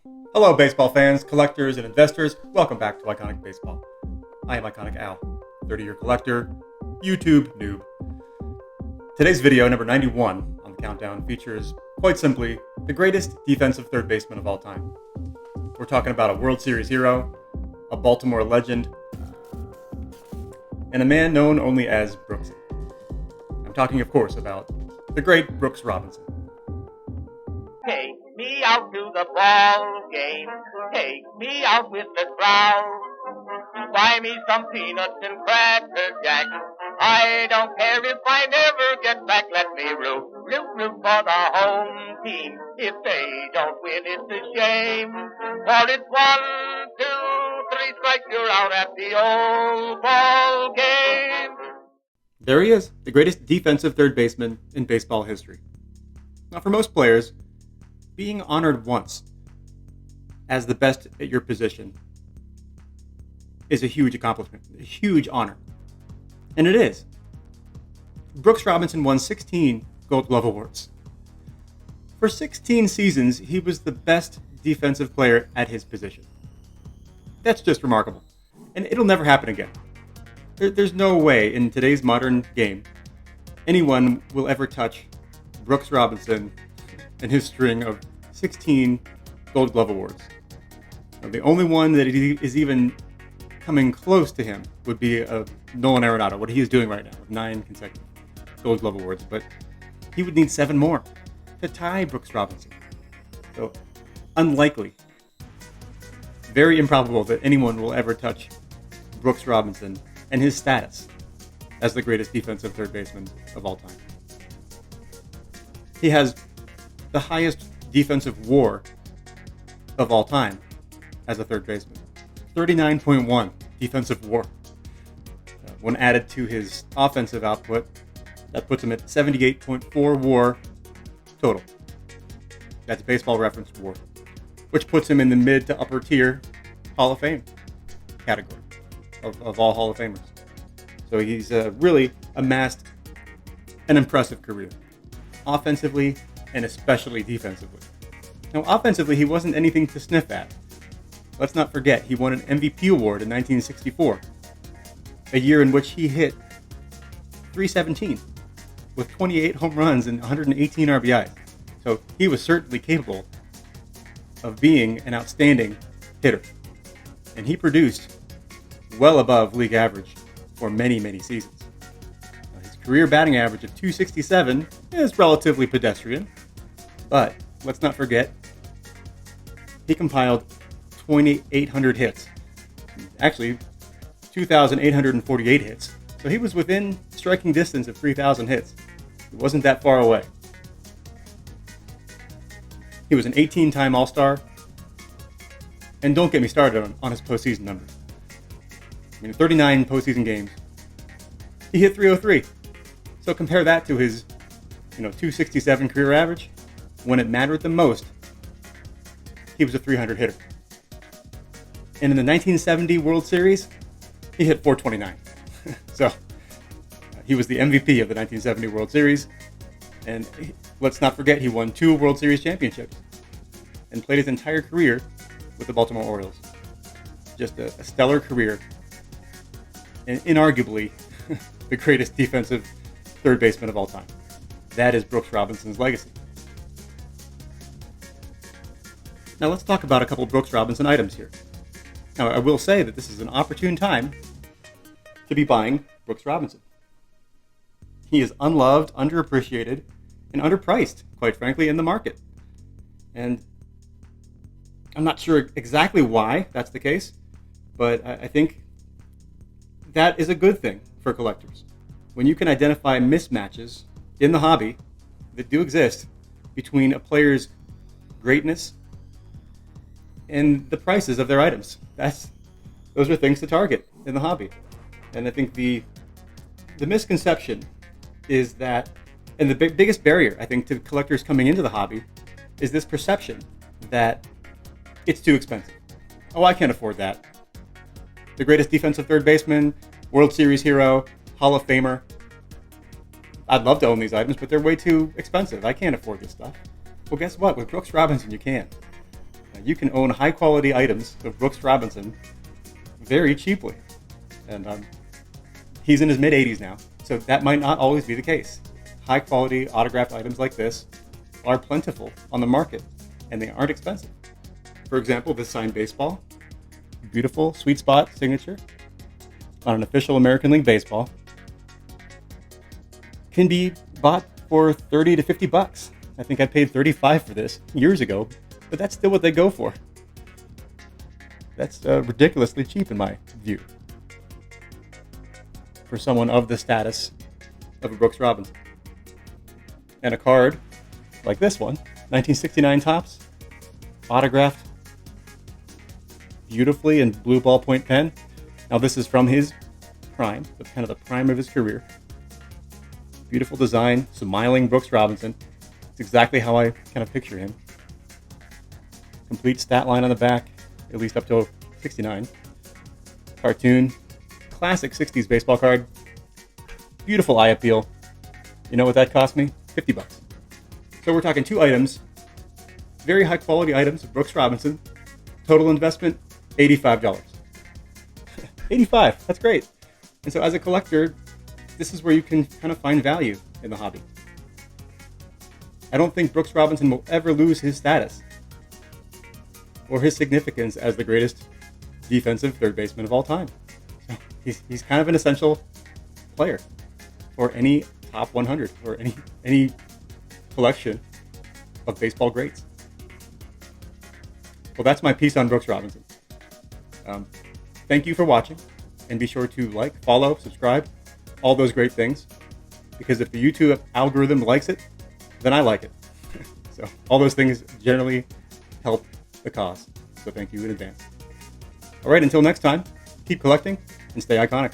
Hello, baseball fans, collectors, and investors. Welcome back to Iconic Baseball. I am Iconic Al, 30-year collector, YouTube noob. Today's video, number 91 on the countdown, features, quite simply, the greatest defensive third baseman of all time. We're talking about a World Series hero, a Baltimore legend, and a man known only as Brooksy. I'm talking, of course, about the great Brooks Robinson. Take me out to the ball game. Take me out with the crowd. Buy me some peanuts and cracker jack. I don't care if I never get back. Let me root for the home team. If they don't win, it's a shame. For it's 1, 2, 3 strikes, you're out at the old ball game. There he is, the greatest defensive third baseman in baseball history. Now, for most players, being honored once as the best at your position is a huge accomplishment, a huge honor. And it is. Brooks Robinson won 16 Gold Glove Awards. For 16 seasons, he was the best defensive player at his position. That's just remarkable. And it'll never happen again. There's no way in today's modern game anyone will ever touch Brooks Robinson and his string of 16 Gold Glove Awards. Now, the only one that is even coming close to him would be Nolan Arenado, what he is doing right now, with 9 consecutive Gold Glove Awards. But he would need 7 more to tie Brooks Robinson. So, unlikely, very improbable that anyone will ever touch Brooks Robinson and his status as the greatest defensive third baseman of all time. He has the highest defensive WAR of all time as a third baseman. 39.1 defensive WAR. When added to his offensive output, that puts him at 78.4 WAR total. That's Baseball Reference WAR, which puts him in the mid to upper tier Hall of Fame category of all Hall of Famers. So he's really amassed an impressive career, offensively and especially defensively. Now, offensively, he wasn't anything to sniff at. Let's not forget, he won an MVP award in 1964, a year in which he hit .317 with 28 home runs and 118 RBIs. So he was certainly capable of being an outstanding hitter. And he produced well above league average for many, many seasons. Now, his career batting average of .267 is relatively pedestrian, but let's not forget, he compiled 2,800 hits. Actually, 2,848 hits. So he was within striking distance of 3,000 hits. It wasn't that far away. He was an 18-time All-Star. And don't get me started on his postseason numbers. I mean, 39 postseason games, he hit .303. So compare that to his, .267 career average. When it mattered the most, he was a .300 hitter. And in the 1970 World Series, he hit .429. So he was the MVP of the 1970 World Series. And let's not forget, he won 2 World Series championships and played his entire career with the Baltimore Orioles. Just a stellar career, and inarguably the greatest defensive third baseman of all time. That is Brooks Robinson's legacy. Now let's talk about a couple Brooks Robinson items here. Now, I will say that this is an opportune time to be buying Brooks Robinson. He is unloved, underappreciated, and underpriced, quite frankly, in the market. And I'm not sure exactly why that's the case, but I think that is a good thing for collectors. When you can identify mismatches in the hobby that do exist between a player's greatness and the prices of their items. Those are things to target in the hobby. And I think the misconception is that, and the biggest barrier, I think, to collectors coming into the hobby is this perception that it's too expensive. Oh, I can't afford that. The greatest defensive third baseman, World Series hero, Hall of Famer. I'd love to own these items, but they're way too expensive. I can't afford this stuff. Well, guess what? With Brooks Robinson, you can. you can own high quality items of Brooks Robinson very cheaply. And he's in his mid 80s now, so that might not always be the case. High quality autographed items like this are plentiful on the market, and they aren't expensive. For example, this signed baseball, beautiful sweet spot signature on an official American League baseball, can be bought for 30 to 50 bucks. I think I paid 35 for this years ago, but that's still what they go for. That's ridiculously cheap in my view for someone of the status of a Brooks Robinson. And a card like this one, 1969 Topps, autographed beautifully in blue ballpoint pen. Now this is from his prime, the kind of the prime of his career. Beautiful design, smiling Brooks Robinson. It's exactly how I kind of picture him. Complete stat line on the back, at least up to 69. Cartoon, classic 60s baseball card. Beautiful eye appeal. You know what that cost me? 50 bucks. So we're talking 2 items, very high quality items of Brooks Robinson. Total investment, $85. 85, that's great. And so as a collector, this is where you can kind of find value in the hobby. I don't think Brooks Robinson will ever lose his status or his significance as the greatest defensive third baseman of all time. So he's kind of an essential player for any top 100 or any collection of baseball greats. Well, that's my piece on Brooks Robinson. Thank you for watching, and be sure to like, follow, subscribe, all those great things, because if the YouTube algorithm likes it, then I like it. So all those things generally help the cause. So thank you in advance. All right, until next time, keep collecting and stay iconic.